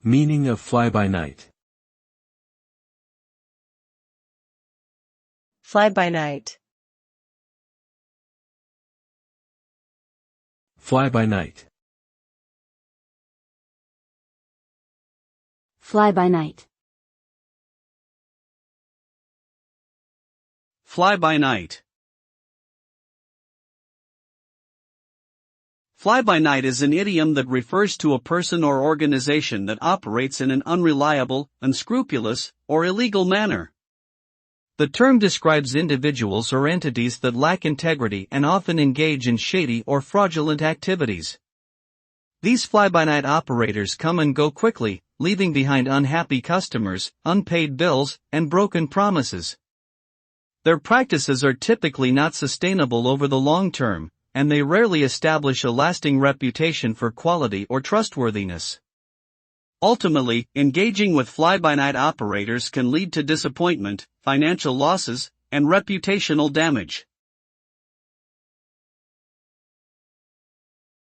Meaning of fly-by-night. Fly-by-night. Fly-by-night. Fly-by-night. Fly-by-night. Fly-by-night is an idiom that refers to a person or organization that operates in an unreliable, unscrupulous, or illegal manner. The term describes individuals or entities that lack integrity and often engage in shady or fraudulent activities. These fly-by-night operators come and go quickly, leaving behind unhappy customers, unpaid bills, and broken promises. Their practices are typically not sustainable over the long term, and they rarely establish a lasting reputation for quality or trustworthiness. Ultimately, engaging with fly-by-night operators can lead to disappointment, financial losses, and reputational damage.